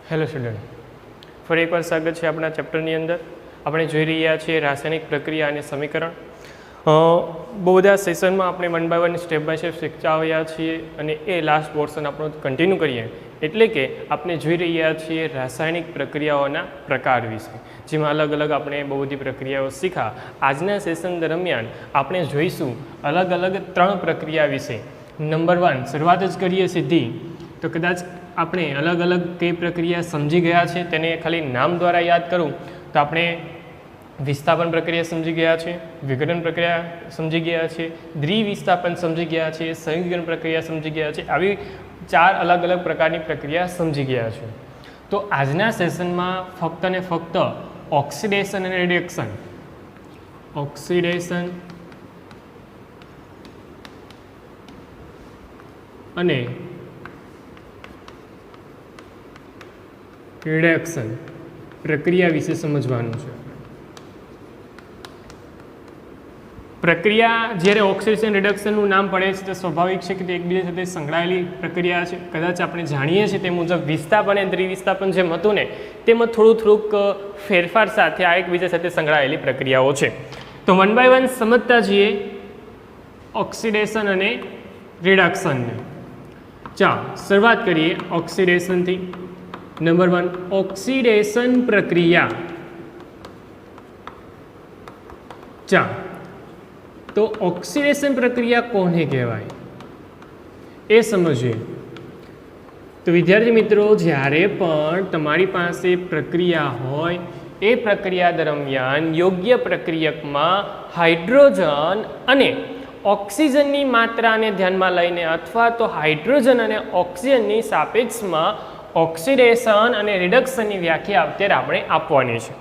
Hello student, ફરી એકવાર સ્વાગત છે આપણા ચેપ્ટરની અંદર. આપણે જોઈ રહ્યા છીએ રાસાયણિક પ્રક્રિયા અને સમીકરણ. બહુ બધા સેશનમાં આપણે 1 by 1 સ્ટેપ બાય સ્ટેપ શીખતા આવ્યા છીએ અને એ લાસ્ટ પોર્શન આપણો કન્ટિન્યુ કરીએ. એટલે કે આપણે જોઈ રહ્યા છીએ રાસાયણિક પ્રક્રિયાઓના પ્રકાર વિશે, જેમાં અલગ અલગ આપણે બહુ બધી પ્રક્રિયાઓ શીખા. આજના સેશન દરમિયાન આપણે જોઈશું અલગ અલગ 3 પ્રક્રિયા વિશે. નંબર 1 શરૂઆત જ કરીએ સીધી. તો કદાચ આપણે અલગ અલગ કઈ પ્રક્રિયા સમજી ગયા છે તેને ખાલી નામ દ્વારા યાદ કરું તો આપણે વિસ્થાપન પ્રક્રિયા સમજી ગયા છે, વિઘટન પ્રક્રિયા સમજી ગયા છે, દ્વિવિસ્થાપન સમજી ગયા છે, સંયોજન પ્રક્રિયા સમજી ગયા છે. આવી 4 અલગ અલગ પ્રકારની પ્રક્રિયા સમજી ગયા છે. તો આજના સેશનમાં ફક્ત ને ફક્ત ઓક્સિડેશન અને રિડક્શન, ઓક્સિડેશન અને રિડક્શન પ્રક્રિયા વિશે સમજવાનું છે. પ્રક્રિયા જ્યારે ઓક્સિડેશન રિડક્શનનું નામ પડે છે તો સ્વાભાવિક છે કે તે એકબીજા સાથે સંકળાયેલી પ્રક્રિયા છે. કદાચ આપણે જાણીએ છીએ તે મુજબ વિસ્થાપન અને દ્વિવિસ્થાપન જેમ હતું ને તેમાં થોડુંક ફેરફાર સાથે આ એકબીજા સાથે સંકળાયેલી પ્રક્રિયાઓ છે. તો 1 by 1 સમજતા જઈએ ઓક્સિડેશન અને રિડક્શનને. ચાલો શરૂઆત કરીએ ઓક્સિડેશનથી. નંબર 1 ઓક્સિડેશન પ્રક્રિયા. ચાલો તો ઓક્સિડેશન પ્રક્રિયા કોને કહેવાય એ સમજીએ. તો વિદ્યાર્થી મિત્રો, જ્યારે પણ તમારી પાસે પ્રક્રિયા હોય એ પ્રક્રિયા દરમિયાન યોગ્ય પ્રક્રિયકમાં હાઇડ્રોજન અને ઓક્સિજનની માત્રાને ધ્યાનમાં લઈને અથવા તો હાઇડ્રોજન અને ઓક્સિજનની સાપેક્ષમાં ઓક્સિડેશન અને રિડક્શનની વ્યાખ્યા અત્યારે આપણે આપવાની છે.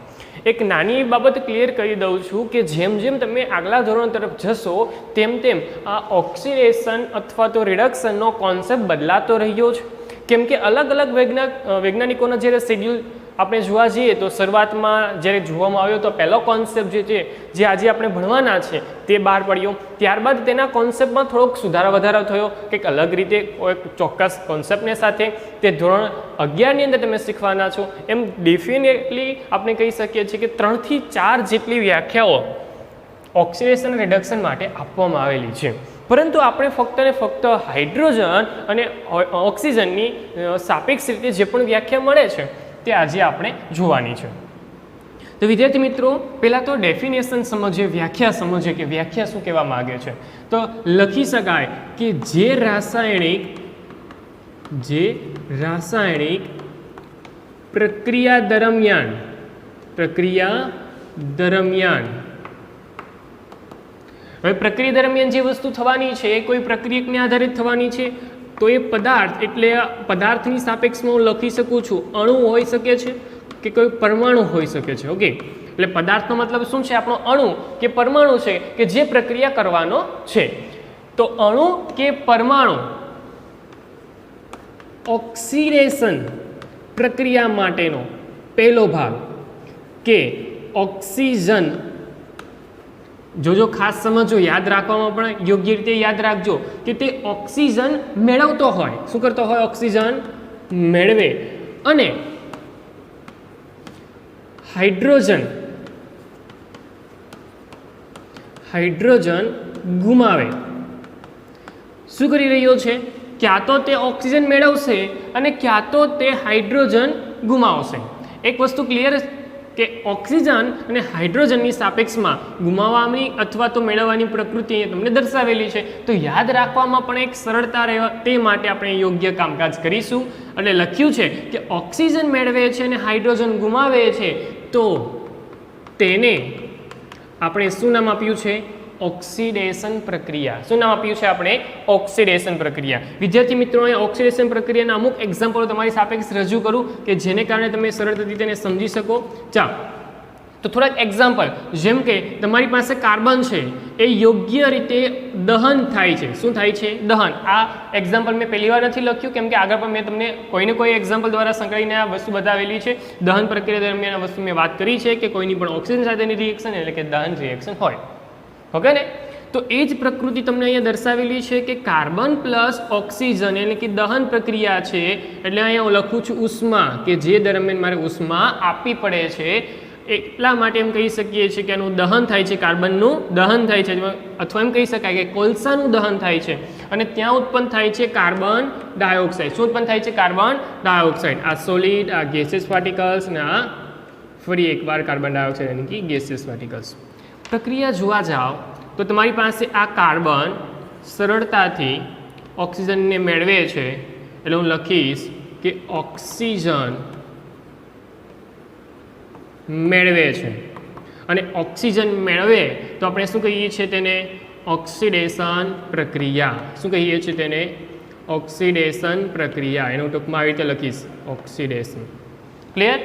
એક નાની બાબત ક્લિયર કરી દઉં છું કે જેમ જેમ તમે આગલા ધોરણ તરફ જશો તેમ તેમ આ ઓક્સિડેશન અથવા તો રિડક્શનનો કોન્સેપ્ટ બદલાતો રહ્યો છે. કેમ કે અલગ અલગ વૈજ્ઞાનિકોના જ્યારે શેડ્યુલ આપણે જોવા જઈએ તો શરૂઆતમાં જ્યારે જોવામાં આવ્યો તો પહેલો કોન્સેપ્ટ જે છે જે આજે આપણે ભણવાના છે તે બહાર પડ્યો. ત્યારબાદ તેના કોન્સેપ્ટમાં થોડોક સુધારા વધારો થયો, કંઈક અલગ રીતે એક ચોક્કસ કોન્સેપ્ટને સાથે તે ધોરણ 11ની અંદર તમે શીખવાના છો. એમ ડેફિનેટલી આપણે કહી શકીએ છીએ કે 3 થી 4 જેટલી વ્યાખ્યાઓ ઓક્સિડેશન અને રિડક્શન માટે આપવામાં આવેલી છે. પરંતુ આપણે ફક્ત ને ફક્ત હાઇડ્રોજન અને ઓક્સિજનની સાપેક્ષ રીતે જે પણ વ્યાખ્યા મળે છે તે આજે આપણે જોવાની છે. તો વિદ્યાર્થી મિત્રો, પહેલાં તો ડેફિનેશન સમજીએ, વ્યાખ્યા સમજીએ કે વ્યાખ્યા શું કહેવા માગે છે. તો લખી શકાય કે જે રાસાયણિક પ્રક્રિયા દરમિયાન હવે પ્રક્રિયા દરમિયાન જે વસ્તુ થવાની છે એ કોઈ પ્રક્રિયકને આધારિત થવાની છે. તો એ પદાર્થ એટલે પદાર્થની સાપેક્ષમાં હું લખી શકું છું અણુ હોઈ શકે છે કે કોઈ પરમાણુ હોઈ શકે છે. ઓકે, એટલે પદાર્થનો મતલબ શું છે? આપણો અણુ કે પરમાણુ છે કે જે પ્રક્રિયા કરવાનો છે. તો અણુ કે પરમાણુ ઓક્સિડેશન પ્રક્રિયા માટેનો પહેલો ભાગ કે ઓક્સિજન, જો ખાસ સમજો, યાદ રાખવામાં પણ યોગ્ય રીતે યાદ રાખજો કે તે ઓક્સિજન મેળવતો હોય. શું કરતો હોય? ઓક્સિજન મેળવે. અને હાઇડ્રોજન ગુમાવે. શું કરી રહ્યો છે? ક્યાં તો તે ઓક્સિજન મેળવશે અને ક્યાં તો તે હાઇડ્રોજન ગુમાવશે. એક વસ્તુ ક્લિયર કે ઓક્સિજન અને હાઇડ્રોજનની સાપેક્ષમાં ગુમાવવાની અથવા તો મેળવવાની પ્રકૃતિ તમને દર્શાવેલી છે. તો યાદ રાખવામાં પણ એક સરળતા રહે તે માટે આપણે યોગ્ય કામકાજ કરીશું. એટલે લખ્યું છે કે ઓક્સિજન મેળવે છે અને હાઇડ્રોજન ગુમાવે છે તો તેને આપણે શું નામ આપ્યું છે? ઓક્સિડેશન પ્રક્રિયા. શું નામ આપ્યું છે આપણે? ઓક્સિડેશન પ્રક્રિયા. વિદ્યાર્થી મિત્રો, અહીં ઓક્સિડેશન પ્રક્રિયાના અમુક એક્ઝામ્પલો તમારી સાપેક્ષ રજૂ કરું કે જેને કારણે તમે સરળતાથી તેને સમજી શકો. ચાલો તો થોડાક એક્ઝામ્પલ, જેમ કે તમારી પાસે કાર્બન છે એ યોગ્ય રીતે દહન થાય છે. શું થાય છે? દહન. આ એક્ઝામ્પલ મેં પહેલી વાર નથી લખ્યું કેમ કે આગળ પણ મેં તમને કોઈને કોઈ એક્ઝામ્પલ દ્વારા સંકળાઈને આ વસ્તુ બતાવેલી છે. દહન પ્રક્રિયા દરમિયાન આ વસ્તુ મેં વાત કરી છે કે કોઈની પણ ઓક્સિજન સાથેની રિએક્શન એટલે કે દહન રિએક્શન હોય. ઓકે ને? તો એ જ પ્રકૃતિ તમને અહીંયા દર્શાવેલી છે કે કાર્બન પ્લસ ઓક્સિજન એટલે કે દહન પ્રક્રિયા છે, એટલે અહીંયા હું લખું છું ઉષ્મા, કે જે દરમિયાન મારે ઉષ્મા આપવી પડે છે, એટલા માટે એમ કહી શકીએ છીએ કે આનું દહન થાય છે, કાર્બનનું દહન થાય છે, અથવા એમ કહી શકાય કે કોલસાનું દહન થાય છે અને ત્યાં ઉત્પન્ન થાય છે કાર્બન ડાયોક્સાઇડ. શું ઉત્પન્ન થાય છે? Carbon dioxide. આ સોલિડ, આ ગેસિયસ પાર્ટિકલ્સ અને આ ફરી એકવાર કાર્બન ડાયોક્સાઇડ એટલે કે ગેસિયસ પાર્ટિકલ્સ. પ્રક્રિયા જોવા જાઓ તો તમારી પાસે આ કાર્બન સરળતાથી ઓક્સિજનને મેળવે છે, એટલે હું લખીશ કે ઓક્સિજન મેળવે છે. અને ઓક્સિજન મેળવે તો આપણે શું કહીએ છીએ તેને? ઓક્સિડેશન પ્રક્રિયા. શું કહીએ છીએ તેને? ઓક્સિડેશન પ્રક્રિયા. એનું ટૂંકમાં આવી રીતે લખીશ, ઓક્સિડેશન. ક્લિયર?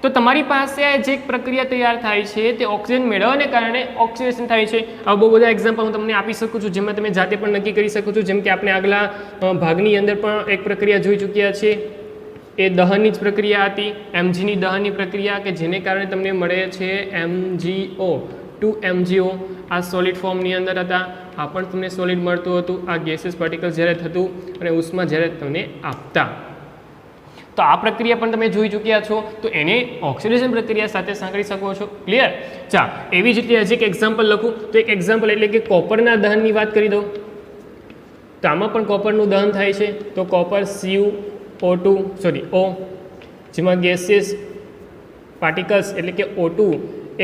તો તમારી પાસે આ જે પ્રક્રિયા તૈયાર થાય છે તે ઓક્સિજન મેળવવાને કારણે ઓક્સિડેશન થાય છે. આ બહુ બધા એક્ઝામ્પલ હું તમને આપી શકું છું, જેમાં તમે જાતે પણ નક્કી કરી શકો છો. જેમ કે આપણે આગલા ભાગની અંદર પણ એક પ્રક્રિયા જોઈ ચૂક્યા છીએ, એ દહનની જ પ્રક્રિયા હતી, એમજીની દહનની પ્રક્રિયા, કે જેને કારણે તમને મળે છે MgO, 2MgO. આ સોલિડ ફોર્મની અંદર હતા, આ પણ તમને સોલિડ મળતું હતું, આ ગેસિયસ પાર્ટિકલ્સ જ્યારે થતું અને ઉષ્મા જ્યારે તમને આપતા. તો આ પ્રક્રિયા પણ તમે જોઈ ચૂક્યા છો, તો એને ઓક્સિડેશન પ્રક્રિયા સાથે સાંકળી શકો છો. ક્લિયર? ચાલ, એવી જ રીતે હજી એક એક્ઝામ્પલ લખું તો એક એક્ઝામ્પલ એટલે કે કોપરના દહનની વાત કરી દઉં. તો આમાં પણ કોપરનું દહન થાય છે. તો કોપર O, જેમાં ગેસિયસ પાર્ટિકલ્સ એટલે કે O2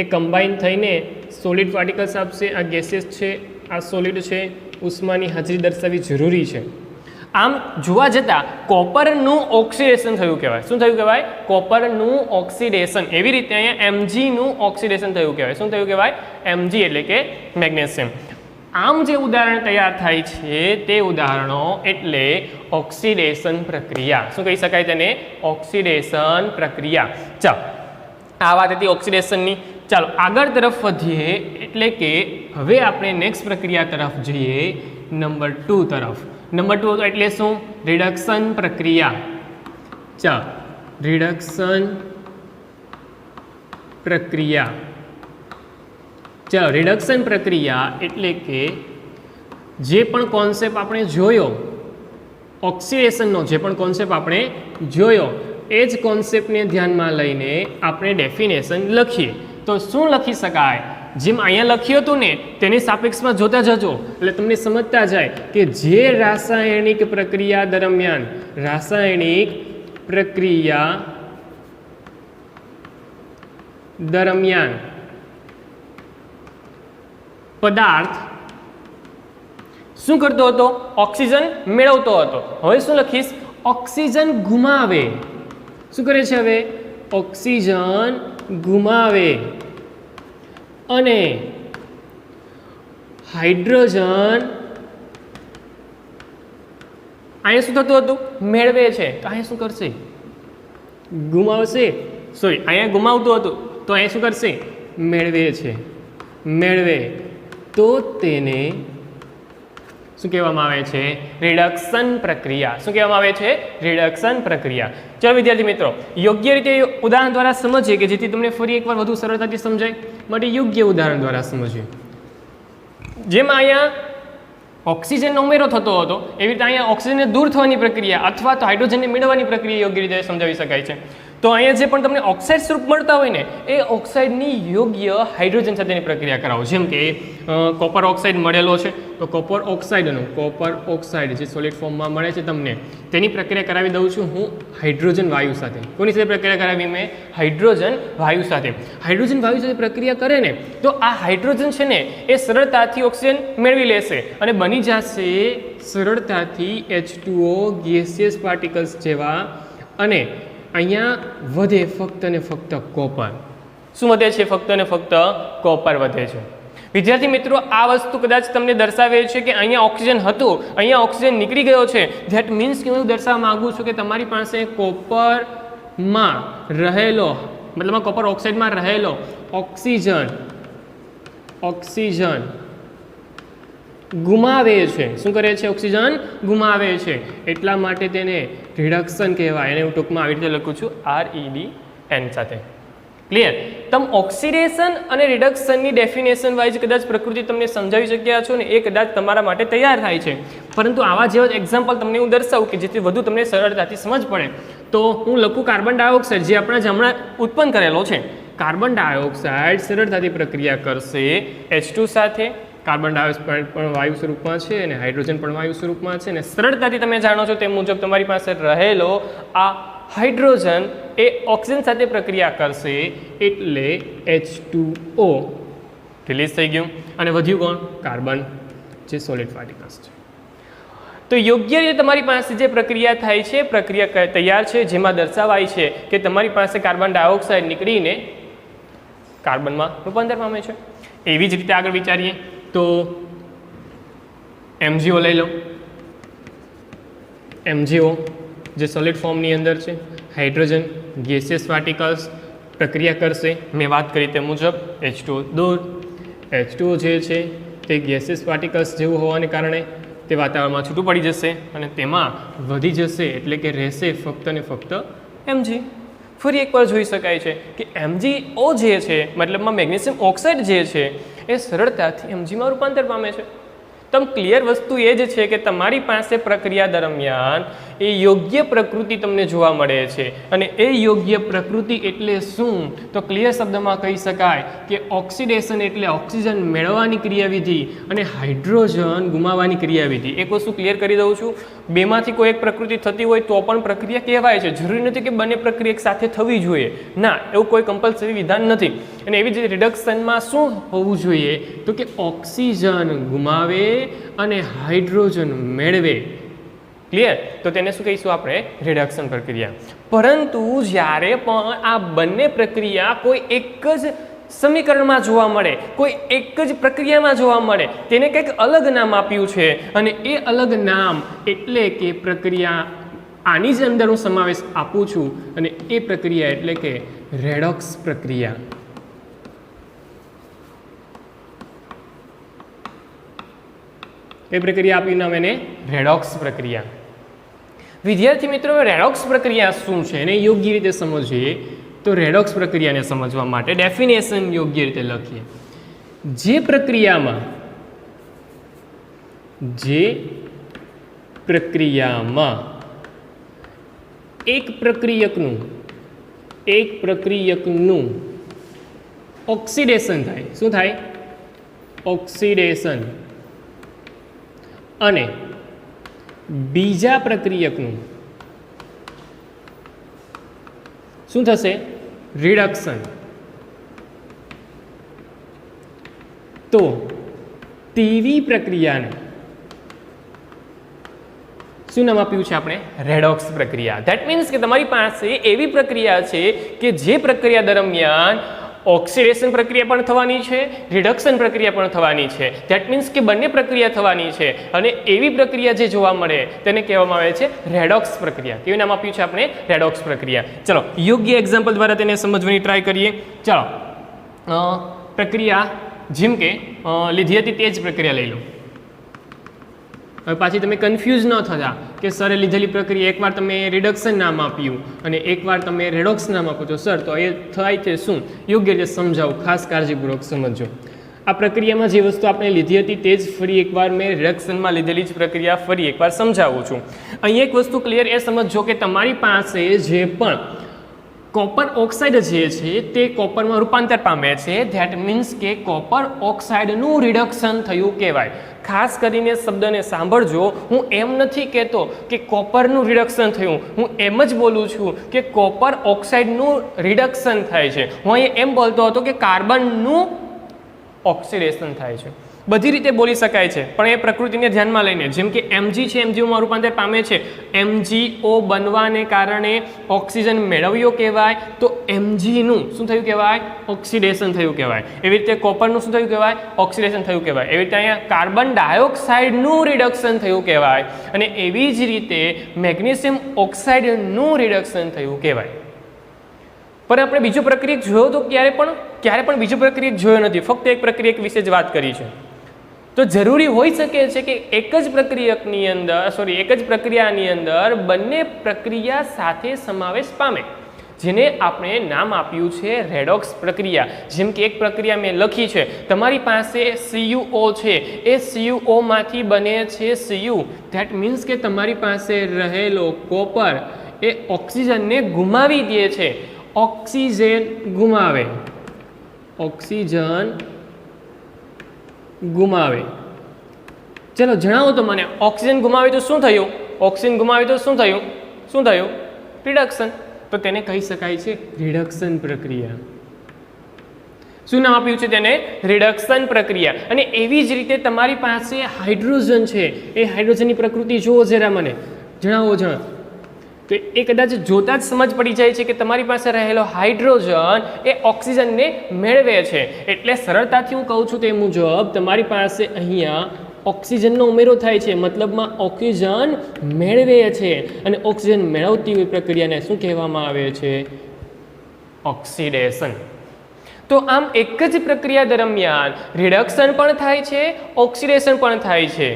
એ કમ્બાઈન થઈને સોલિડ પાર્ટિકલ્સ આપશે. આ ગેસિયસ છે, આ સોલિડ છે, ઉષ્માની હાજરી દર્શાવવી જરૂરી છે. આમ જોવા જતાં કોપરનું ઓક્સિડેશન થયું કહેવાય. શું થયું કહેવાય? કોપરનું ઓક્સિડેશન. એવી રીતે અહીંયા Mgનું ઓક્સિડેશન થયું કહેવાય. શું થયું કહેવાય? Mg એટલે કે મેગ્નેશિયમ. આમ જે ઉદાહરણ તૈયાર થાય છે તે ઉદાહરણો એટલે ઓક્સિડેશન પ્રક્રિયા. શું કહી શકાય તેને? ઓક્સિડેશન પ્રક્રિયા. ચાલો, આ વાત હતી ઓક્સિડેશનની. ચાલો આગળ તરફ વધીએ, એટલે કે હવે આપણે નેક્સ્ટ પ્રક્રિયા તરફ જઈએ, નંબર 2 તરફ. નંબર 2 એટલે શું? રિડક્શન પ્રક્રિયા. ચાલો, રિડક્શન પ્રક્રિયા. ચાલો, રિડક્શન પ્રક્રિયા એટલે કે જે પણ કોન્સેપ્ટ આપણે જોયો ઓક્સિડેશનનો, જે પણ કોન્સેપ્ટ આપણે જોયો એ જ કોન્સેપ્ટને ધ્યાનમાં લઈને આપણે ડેફિનેશન લખીએ. તો શું લખી શકાય? જેમ અહીંયા લખ્યું હતું ને તેની સાપેક્ષમાં જોતા જજો, એટલે તમને સમજતા જાય કે જે રાસાયણિક પ્રક્રિયા દરમિયાન પદાર્થ શું કરતો હતો? ઓક્સિજન મેળવતો હતો. હવે શું લખીશ? ઓક્સિજન ગુમાવે. શું કરે છે હવે? ઓક્સિજન ગુમાવે અને હાઇડ્રોજન અહીંયા શું થતું હતું? મેળવે છે. તો અહીંયા શું કરશે? ગુમાવશે. સોરી, અહીંયા ગુમાવતું હતું તો અહીંયા શું કરશે? મેળવે છે. મેળવે તો તેને શું કહેવામાં આવે છે? રિડક્શન પ્રક્રિયા. શું કહેવામાં આવે છે? રિડક્શન પ્રક્રિયા. ચાલો વિદ્યાર્થી મિત્રો, યોગ્ય રીતે ઉદાહરણ દ્વારા સમજીએ કે જેથી તમને ફરી એકવાર વધુ સરળતાથી સમજાય, માટે યોગ્ય ઉદાહરણ દ્વારા સમજીએ. જેમાં અહીંયા ઓક્સિજનનો ઉમેરો થતો હતો, એવી રીતે અહીંયા ઓક્સિજનને દૂર થવાની પ્રક્રિયા અથવા તો હાઇડ્રોજનને મેળવવાની પ્રક્રિયા યોગ્ય રીતે સમજાવી શકાય છે. તો અહીંયા જે પણ તમને ઓક્સાઇડ સ્વરૂપ મળતા હોય ને એ ઓક્સાઇડની યોગ્ય હાઇડ્રોજન સાથેની પ્રક્રિયા કરાવો. જેમ કે કોપર ઓક્સાઇડ મળેલો છે તો કોપર ઓક્સાઇડ જે સોલિડ ફોર્મમાં મળે છે તમને, તેની પ્રક્રિયા કરાવી દઉં છું હું હાઇડ્રોજન વાયુ સાથે. કોની સાથે પ્રક્રિયા કરાવી મેં? હાઇડ્રોજન વાયુ સાથે. હાઇડ્રોજન વાયુ સાથે પ્રક્રિયા કરે ને તો આ હાઇડ્રોજન છે ને એ સરળતાથી ઓક્સિજન મેળવી લેશે અને બની જશે સરળતાથી H2O ગેસિયસ પાર્ટિકલ્સ જેવા, અને અહીંયા વધે ફક્ત ને ફક્ત કોપર. શું વધે છે? ફક્ત ને ફક્ત કોપર વધે છે. વિદ્યાર્થી મિત્રો, આ વસ્તુ કદાચ તમને દર્શાવે છે કે અહીંયા ઓક્સિજન હતું, અહીંયા ઓક્સિજન નીકળી ગયો છે. ધેટ મીન્સ કે હું દર્શાવવા માગું છું કે તમારી પાસે કોપરમાં રહેલો, મતલબ કોપર ઓક્સાઇડમાં રહેલો ઓક્સિજન ગુમાવે છે. શું કરે છે? ઓક્સિજન ગુમાવે છે. એટલા માટે તેને રિડક્શન કહેવાય. એને હું ટૂંકમાં આવી રીતે લખું છું REDN સાથે. ક્લિયર? તમે ઓક્સિડેશન અને રિડક્શનની ડેફિનેશન વાઇઝ કદાચ પ્રકૃતિ તમને સમજાવી શક્યા છો ને એ કદાચ તમારા માટે તૈયાર થાય છે, પરંતુ આવા જેવા એક્ઝામ્પલ તમને હું દર્શાવું કે જેથી વધુ તમને સરળતાથી સમજ પડે. તો હું લખું કાર્બન ડાયોક્સાઇડ, જે આપણે હમણાં ઉત્પન્ન કરેલો છે. કાર્બન ડાયોક્સાઇડ સરળતાથી પ્રક્રિયા કરશે H2 સાથે. કાર્બન ડાયોક્સાઇડ પણ વાયુ સ્વરૂપમાં છે અને હાઇડ્રોજન પણ વાયુ સ્વરૂપમાં છે, અને સરળતાથી તમે જાણો છો તે મુજબ તમારી પાસે રહેલો આ હાઇડ્રોજન એ ઓક્સિજન સાથે પ્રક્રિયા કરશે એટલે H2O રિલીઝ થઈ ગયું અને વધ્યું કોણ? કાર્બન, જે સોલિડ પાર્ટિકલ્સ છે. તો યોગ્ય રીતે તમારી પાસે જે પ્રક્રિયા થાય છે, પ્રક્રિયા તૈયાર છે, જેમાં દર્શાવાય છે કે તમારી પાસે કાર્બન ડાયોક્સાઇડ નીકળીને કાર્બનમાં રૂપાંતર પામે છે. એવી જ રીતે આગળ વિચારીએ તો MgO લઈ લો. MgO જે સોલિડ ફોર્મની અંદર છે, હાઇડ્રોજન ગેસિયસ પાર્ટિકલ્સ પ્રક્રિયા કરશે. મેં વાત કરી તે મુજબ H2O દૂર. H2O જે છે તે ગેસિયસ પાર્ટિકલ્સ જેવું હોવાને કારણે તે વાતાવરણમાં છૂટું પડી જશે અને તેમાં વધી જશે, એટલે કે રહેશે ફક્ત ને ફક્ત Mg. ફરી એકવાર જોઈ શકાય છે કે MgO જે છે, મતલબમાં મેગ્નેશિયમ ઓક્સાઇડ જે છે એ સરળતાથી Mgમાં રૂપાંતર પામે છે. તમ ક્લિયર વસ્તુ એ જ છે કે તમારી પાસે પ્રક્રિયા દરમિયાન એ યોગ્ય પ્રકૃતિ તમને જોવા મળે છે, અને એ યોગ્ય પ્રકૃતિ એટલે શું? તો ક્લિયર શબ્દમાં કહી શકાય કે ઓક્સિડેશન એટલે ઓક્સિજન મેળવવાની ક્રિયાવિધિ અને હાઇડ્રોજન ગુમાવવાની ક્રિયાવિધિ. એક વસ્તુ ક્લિયર કરી દઉં છું, બેમાંથી કોઈ એક પ્રકૃતિ થતી હોય તો પણ પ્રક્રિયા કહેવાય છે. જરૂરી નથી કે બંને પ્રક્રિયા એક સાથે થવી જોઈએ, ના, એવું કોઈ કમ્પલસરી વિધાન નથી. અને એવી જ રિડક્શનમાં શું હોવું જોઈએ તો કે ઓક્સિજન ગુમાવે અને હાઇડ્રોજન મેળવે. ક્લિયર? તો તેને શું કહીશું આપણે? રિડક્શન પ્રક્રિયા. પરંતુ જ્યારે પણ આ બંને પ્રક્રિયા કોઈ એક જ સમીકરણમાં જોવા મળે, કોઈ એક જ પ્રક્રિયામાં જોવા મળે, તેને કંઈક અલગ નામ આપ્યું છે, અને એ અલગ નામ એટલે કે પ્રક્રિયા આની જ અંદર હું સમાવેશ આપું છું, અને એ પ્રક્રિયા એટલે કે રેડોક્સ પ્રક્રિયા. એ પ્રક્રિયા આપી નામ એને રેડોક્સ પ્રક્રિયા. વિદ્યાર્થી મિત્રો, રેડોક્સ પ્રક્રિયા શું છે એને યોગ્ય રીતે સમજીએ તો રેડોક્સ પ્રક્રિયાને સમજવા માટે ડેફિનેશન યોગ્ય રીતે લખીએ. જે પ્રક્રિયામાં એક પ્રક્રિયકનું ઓક્સિડેશન થાય. શું થાય? ઓક્સિડેશન. અને બીજા પ્રક્રિયકનું શું થશે? રિડક્શન. તો તેવી પ્રક્રિયાને શું નામ આપ્યું છે આપણે? રેડોક્સ પ્રક્રિયા. ધેટ મીન્સ કે તમારી પાસે એવી પ્રક્રિયા છે કે જે પ્રક્રિયા દરમિયાન ઓક્સિડેશન પ્રક્રિયા પણ થવાની છે, રિડક્શન પ્રક્રિયા પણ થવાની છે. ધેટ મીન્સ કે બંને પ્રક્રિયા થવાની છે, અને એવી પ્રક્રિયા જે જોવા મળે તેને કહેવામાં આવે છે રેડોક્સ પ્રક્રિયા. કેવું નામ આપ્યું છે આપણે? રેડોક્સ પ્રક્રિયા. ચલો યોગ્ય એક્ઝામ્પલ દ્વારા તેને સમજવાની ટ્રાય કરીએ. ચલો પ્રક્રિયા જેમ કે લીધી હતી તે જ પ્રક્રિયા લઈ લો. હવે પાછી તમે કન્ફ્યુઝ ન થતા કે સરે લીધેલી પ્રક્રિયા એકવાર તમે રિડક્શન નામ આપ્યું અને એકવાર તમે રેડોક્સ નામ આપો છો સર, તો એ થાય છે શું? યોગ્ય રીતે સમજાવું, ખાસ કાળજીપૂર્વક સમજો. આ પ્રક્રિયામાં જે વસ્તુ આપણે લીધી હતી તે જ ફરી એકવાર મેં રિડક્શનમાં લીધેલી જ પ્રક્રિયા ફરી એકવાર સમજાવું છું. અહીં એક વસ્તુ ક્લિયર એ સમજો કે તમારી પાસે જે પણ કોપર ઓક્સાઇડ જે છે તે કોપરમાં રૂપાંતર પામે છે. ધેટ મીન્સ કે કોપર ઓક્સાઇડનું રિડક્શન થયું કહેવાય. ખાસ કરીને શબ્દને સાંભળજો, હું એમ નથી કહેતો કે કોપરનું રિડક્શન થયું, હું એમ જ બોલું છું કે કોપર ઓક્સાઇડનું રિડક્શન થાય છે. હું અહીં એમ બોલતો હતો કે કાર્બનનું ઓક્સિડેશન થાય છે. બધી રીતે બોલી શકાય છે, પણ એ પ્રકૃતિને ધ્યાનમાં લઈને, જેમ કે Mg છે MgOમાં રૂપાંતર પામે છે, MgO બનવાને કારણે ઓક્સિજન મેળવ્યો કહેવાય, તો Mgનું શું થયું કહેવાય? ઓક્સિડેશન થયું કહેવાય. એવી રીતે કોપરનું શું થયું કહેવાય? ઓક્સિડેશન થયું કહેવાય. એવી રીતે અહીંયા કાર્બન ડાયોક્સાઇડનું રિડક્શન થયું કહેવાય, અને એવી જ રીતે મેગ્નેશિયમ ઓક્સાઇડનું રિડક્શન થયું કહેવાય. પણ આપણે બીજો પ્રક્રિયક જોયો તો ક્યારે પણ બીજો પ્રક્રિયક જોયો નથી, ફક્ત એક પ્રક્રિયક વિશે જ વાત કરી છે. તો જરૂરી હોઈ શકે છે કે એક જ પ્રક્રિયાની અંદર બંને પ્રક્રિયા સાથે સમાવેશ પામે. જેને આપણે નામ આપ્યું છે રેડોક્સ પ્રક્રિયા. જેમ કે એક પ્રક્રિયા મેં લખી છે, તમારી પાસે CuO છે, એ CuO માંથી બને છે Cu. ધેટ મીન્સ કે તમારી પાસે રહેલો કોપર એ ઓક્સિજનને ગુમાવી દે છે. ઓક્સિજન ગુમાવે, ઓક્સિજન ગુમાવે. ચલો જણાવો તો મને, ઓક્સિજન ગુમાવે તો શું થયું? ઓક્સિજન ગુમાવે તો શું થયું? શું થયું? રિડક્શન. તો તેને કહી શકાય છે રિડક્શન પ્રક્રિયા. શું નામ આપ્યું છે તેને? રિડક્શન પ્રક્રિયા. અને એવી જ રીતે તમારી પાસે હાઇડ્રોજન છે, એ હાઇડ્રોજનની પ્રકૃતિ જુઓ જરા મને, જણાવો. તો એ કદાચ જોતા જ સમજ પડી જાય છે કે તમારી પાસે રહેલો હાઇડ્રોજન એ ઓક્સિજનને મેળવે છે. એટલે સરળતાથી હું કહું છું તે મુજબ તમારી પાસે અહીંયા ઓક્સિજનનો ઉમેરો થાય છે, મતલબમાં ઓક્સિજન મેળવે છે. અને ઓક્સિજન મેળવતી હોય પ્રક્રિયાને શું કહેવામાં આવે છે? ઓક્સિડેશન. તો આમ એક જ પ્રક્રિયા દરમિયાન રિડક્શન પણ થાય છે, ઓક્સિડેશન પણ થાય છે,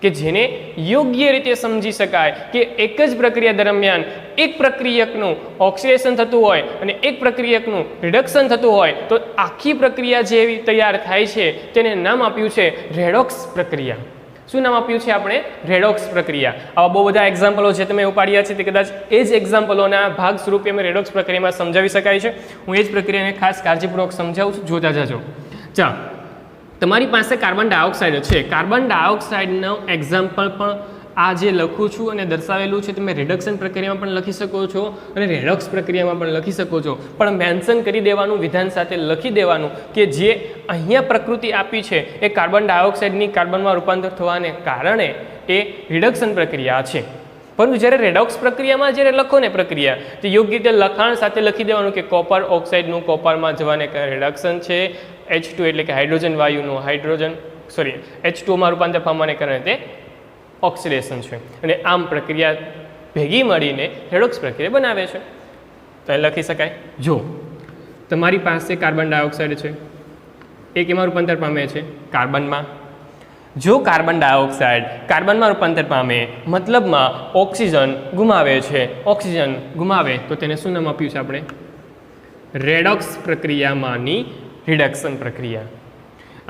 કે જેને યોગ્ય રીતે સમજી શકાય કે એક જ પ્રક્રિયા દરમિયાન એક પ્રક્રિયકનું ઓક્સિડેશન થતું હોય અને એક પ્રક્રિયકનું રિડક્શન થતું હોય તો આખી પ્રક્રિયા જેવી તૈયાર થાય છે તેને નામ આપ્યું છે રેડોક્સ પ્રક્રિયા. શું નામ આપ્યું છે આપણે? રેડોક્સ પ્રક્રિયા. આવા બહુ બધા એક્ઝામ્પલો જે તમે ઉપાડ્યા છે તે કદાચ એ જ એક્ઝામ્પલોના ભાગ સ્વરૂપે અમે રેડોક્સ પ્રક્રિયામાં સમજાવી શકાય છે. હું એ જ પ્રક્રિયાને ખાસ કાળજીપૂર્વક સમજાવું છું, જોતા જજો. ચાલો, તમારી પાસે કાર્બન ડાયોક્સાઇડ છે. કાર્બન ડાયોક્સાઇડનો એક્ઝામ્પલ પણ આ જે લખું છું અને દર્શાવેલું છે તમે રિડક્શન પ્રક્રિયામાં પણ લખી શકો છો અને રેડોક્સ પ્રક્રિયામાં પણ લખી શકો છો. પણ મેન્શન કરી દેવાનું, વિધાન સાથે લખી દેવાનું કે જે અહીંયા પ્રકૃતિ આપી છે એ કાર્બન ડાયોક્સાઇડની કાર્બનમાં રૂપાંતર થવાને કારણે એ રિડક્શન પ્રક્રિયા છે. પરંતુ જ્યારે રેડોક્સ પ્રક્રિયામાં જ્યારે લખો ને પ્રક્રિયા, તો યોગ્ય રીતે લખાણ સાથે લખી દેવાનું કે કોપર ઓક્સાઇડનું કોપરમાં જવાને કારણે રિડક્શન છે, H2 એટલે કે હાઇડ્રોજન વાયુનું H2માં રૂપાંતર પામવાને કારણે તે ઓક્સિડેશન છે. અને આમ પ્રક્રિયા ભેગી મળીને રેડોક્સ પ્રક્રિયા બનાવે છે. તો એ લખી શકાય. જો તમારી પાસે કાર્બન ડાયોક્સાઇડ છે, એ કેમાં રૂપાંતર પામે છે? કાર્બનમાં. જો કાર્બન ડાયોક્સાઇડ કાર્બનમાં રૂપાંતર પામે મતલબમાં ઓક્સિજન ગુમાવે છે, ઓક્સિજન ગુમાવે તો તેને શું નામ આપ્યું છે આપણે? રેડોક્સ પ્રક્રિયામાંની રિડક્શન પ્રક્રિયા.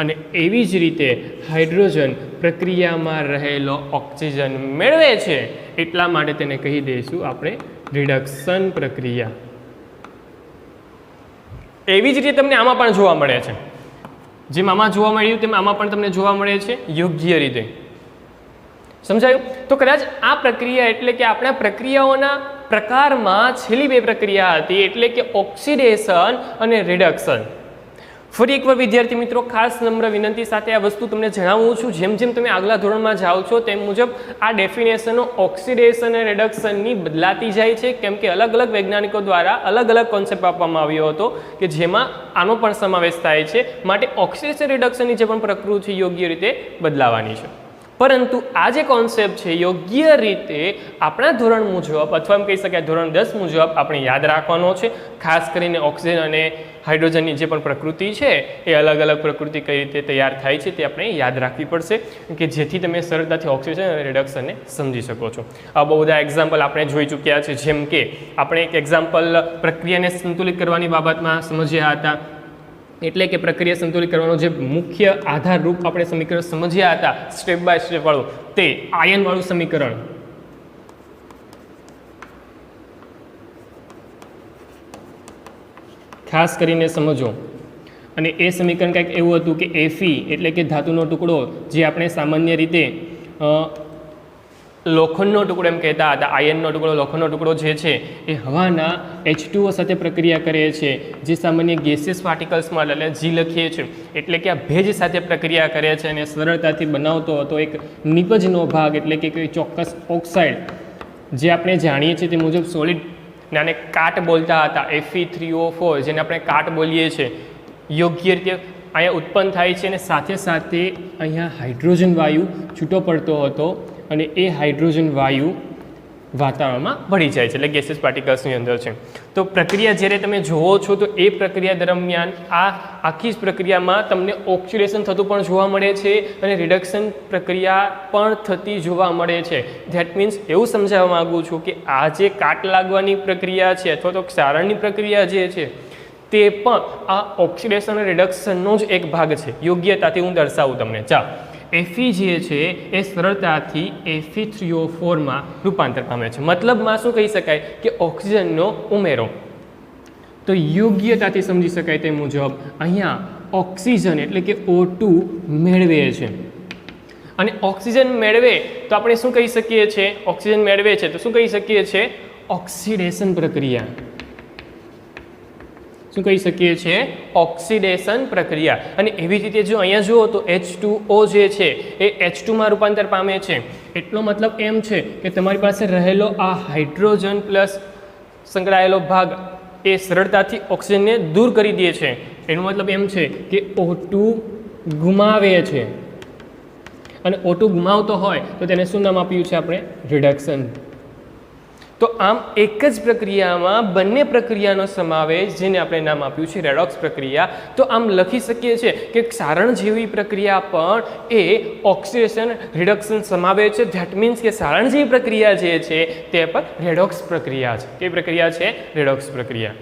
અને એવી જ રીતે હાઇડ્રોજન પ્રક્રિયામાં રહેલો ઓક્સિજન મેળવે છે એટલા માટે તેને કહી દઈશું આપણે રિડક્શન પ્રક્રિયા. એવી જ રીતે તમને આમાં પણ જોવા મળે છે. જેમ આમાં જોવા મળ્યું તેમ આમાં પણ તમને જોવા મળે છે યોગ્ય રીતે. સમજાયું? તો કદાચ આ પ્રક્રિયા એટલે કે આપણા પ્રક્રિયાઓના પ્રકારમાં છેલ્લી બે પ્રક્રિયા હતી એટલે કે ઓક્સિડેશન અને રિડક્શન. ફરી એકવાર વિદ્યાર્થી મિત્રો ખાસ નમ્ર વિનંતી સાથે આ વસ્તુ તમને જણાવું છું, જેમ જેમ તમે આગલા ધોરણમાં જાઓ છો તેમ મુજબ આ ડેફિનેશનો ઓક્સિડેશન અને રિડક્શનની બદલાતી જાય છે, કેમ કે અલગ અલગ વૈજ્ઞાનિકો દ્વારા અલગ અલગ કોન્સેપ્ટ આપવામાં આવ્યો હતો કે જેમાં આનો પણ સમાવેશ થાય છે. માટે ઓક્સિડેશન રિડક્શનની જે પણ પ્રકૃતિ યોગ્ય રીતે બદલાવાની છે. પરંતુ આ જે કોન્સેપ્ટ છે યોગ્ય રીતે આપણા ધોરણ મુજબ અથવા એમ કહી શકાય ધોરણ 10 મુજબ આપણે યાદ રાખવાનો છે. ખાસ કરીને ઓક્સિજન અને હાઇડ્રોજનની જે પણ પ્રકૃતિ છે એ અલગ અલગ પ્રકૃતિ કઈ રીતે તૈયાર થાય છે તે આપણે યાદ રાખવી પડશે કે જેથી તમે સરળતાથી ઓક્સિજન અને રિડક્શનને સમજી શકો છો. આ બહુ બધા એક્ઝામ્પલ આપણે જોઈ ચૂક્યા છે. જેમ કે આપણે એક એક્ઝામ્પલ પ્રક્રિયાને સંતુલિત કરવાની બાબતમાં સમજ્યા હતા. એટલે કે પ્રક્રિયા સંતુલિત કરવાનો જે મુખ્ય આધાર રૂપ આપણે સમીકરણ સમજ્યા હતા સ્ટેપ બાય સ્ટેપ વાળું, તે આયન વાળું સમીકરણ. ખાસ કરીને સમજો. અને એ સમીકરણ કંઈક એવું હતું કે Fe એટલે કે ધાતુનો ટુકડો, જે આપણે સામાન્ય રીતે લોખંડનો ટુકડો એમ કહેતા હતા, આયનનો ટુકડો, લોખંડનો ટુકડો જે છે એ હવાના H2O સાથે પ્રક્રિયા કરે છે, જે સામાન્ય ગેસિયસ પાર્ટિકલ્સમાં એટલે G લખીએ છીએ, એટલે કે આ ભેજ સાથે પ્રક્રિયા કરે છે અને સરળતાથી બનાવતો હતો એક નિપજનો ભાગ એટલે કે કોઈ ચોક્કસ ઓક્સાઇડ, જે આપણે જાણીએ છીએ તે મુજબ સોલિડ, ને આને કાટ બોલતા હતા, Fe3O4 જેને આપણે કાટ બોલીએ છીએ. યોગ્ય રીતે અહીંયા ઉત્પન્ન થાય છે અને સાથે સાથે અહીંયા હાઇડ્રોજન વાયુ છૂટો પડતો હતો અને એ હાઇડ્રોજન વાયુ વાતાવરણમાં ભળી જાય છે, એટલે ગેસિયસ પાર્ટિકલ્સની અંદર છે. તો પ્રક્રિયા જ્યારે તમે જુઓ છો તો એ પ્રક્રિયા દરમિયાન આ આખી જ પ્રક્રિયામાં તમને ઓક્સિડેશન થતું પણ જોવા મળે છે અને રિડક્શન પ્રક્રિયા પણ થતી જોવા મળે છે. ધેટ મીન્સ એવું સમજાવવા માગું છું કે આ જે કાટ લાગવાની પ્રક્રિયા છે અથવા તો ક્ષારણની પ્રક્રિયા જે છે તે પણ આ ઓક્સિડેશન અને રિડક્શનનો જ એક ભાગ છે. યોગ્યતાથી હું દર્શાવું તમને. ચાલો, Fe જે છે એ સરળતાથી Fe3O4 માં રૂપાંતર પામે છે. મતલબમાં શું કહી શકાય કે ઓક્સિજનનો ઉમેરો. તો યોગ્યતાથી સમજી શકાય તે મુજબ અહીંયા ઓક્સિજન એટલે કે O2 મેળવે છે અને ઓક્સિજન મેળવે તો આપણે શું કહી શકીએ છીએ? ઓક્સિજન મેળવે છે તો શું કહી શકીએ છીએ? ઓક્સિડેશન પ્રક્રિયા. શું કહી શકીએ છીએ? ઓક્સિડેશન પ્રક્રિયા. અને એવી રીતે જો અહીંયા જુઓ તો H2O જે છે એ H2 માં રૂપાંતર પામે છે. એટલો મતલબ એમ છે કે તમારી પાસે રહેલો આ હાઇડ્રોજન પ્લસ સંકળાયેલો ભાગ એ સરળતાથી ઓક્સિજનને દૂર કરી દે છે. એનો મતલબ એમ છે કે O2 ગુમાવે છે અને O2 ગુમાવતો હોય તો તેને શું નામ આપ્યું છે આપણે? રિડક્શન. તો આમ એક જ પ્રક્રિયામાં બંને પ્રક્રિયાનો સમાવેશ જેને આપણે નામ આપ્યું છે રેડોક્સ પ્રક્રિયા. તો આમ લખી શકીએ છીએ કે ક્ષારણ જેવી પ્રક્રિયા પણ એ ઓક્સિડેશન રિડક્શન સમાવે છે. ધેટ મીન્સ કે ક્ષારણ જેવી પ્રક્રિયા જે છે તે પણ રેડોક્સ પ્રક્રિયા છે. કેવી પ્રક્રિયા છે? રેડોક્સ પ્રક્રિયા.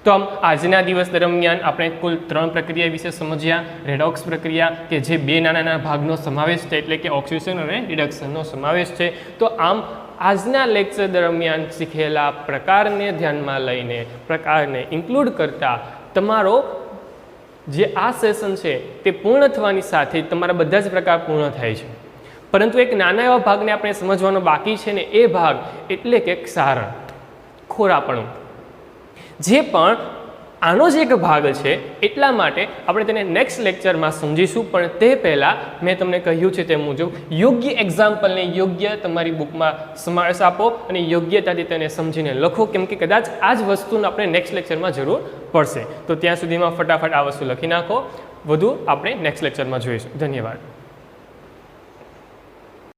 તો આમ આજના દિવસ દરમિયાન આપણે કુલ 3 પ્રક્રિયા વિશે સમજ્યા. રેડોક્સ પ્રક્રિયા કે જે 2 નાના ભાગનો સમાવેશ છે એટલે કે ઓક્સિડેશન અને રિડક્શનનો સમાવેશ છે. તો આમ આજના લેક્ચર દરમિયાન શીખેલા પ્રકારને ધ્યાનમાં લઈને પ્રકારને ઇન્ક્લુડ કરતા તમારો જે આ સેશન છે તે પૂર્ણ થવાની સાથે તમારા બધા જ પ્રકાર પૂર્ણ થાય છે. પરંતુ એક નાના એવા ભાગને આપણે સમજવાનો બાકી છે ને એ ભાગ એટલે કે ક્ષારણ, ખોરાપણું. જે પણ આનો જ એક ભાગ છે એટલા માટે આપણે તેને નેક્સ્ટ લેક્ચરમાં સમજીશું. પણ તે પહેલાં મેં તમને કહ્યું છે તે મુજબ યોગ્ય એક્ઝામ્પલને યોગ્ય તમારી બુકમાં સમાવેશ આપો અને યોગ્યતાથી તેને સમજીને લખો, કેમ કે કદાચ આ જ વસ્તુને આપણે નેક્સ્ટ લેક્ચરમાં જરૂર પડશે. તો ત્યાં સુધીમાં ફટાફટ આ વસ્તુ લખી નાખો. વધુ આપણે નેક્સ્ટ લેક્ચરમાં જોઈશું. ધન્યવાદ.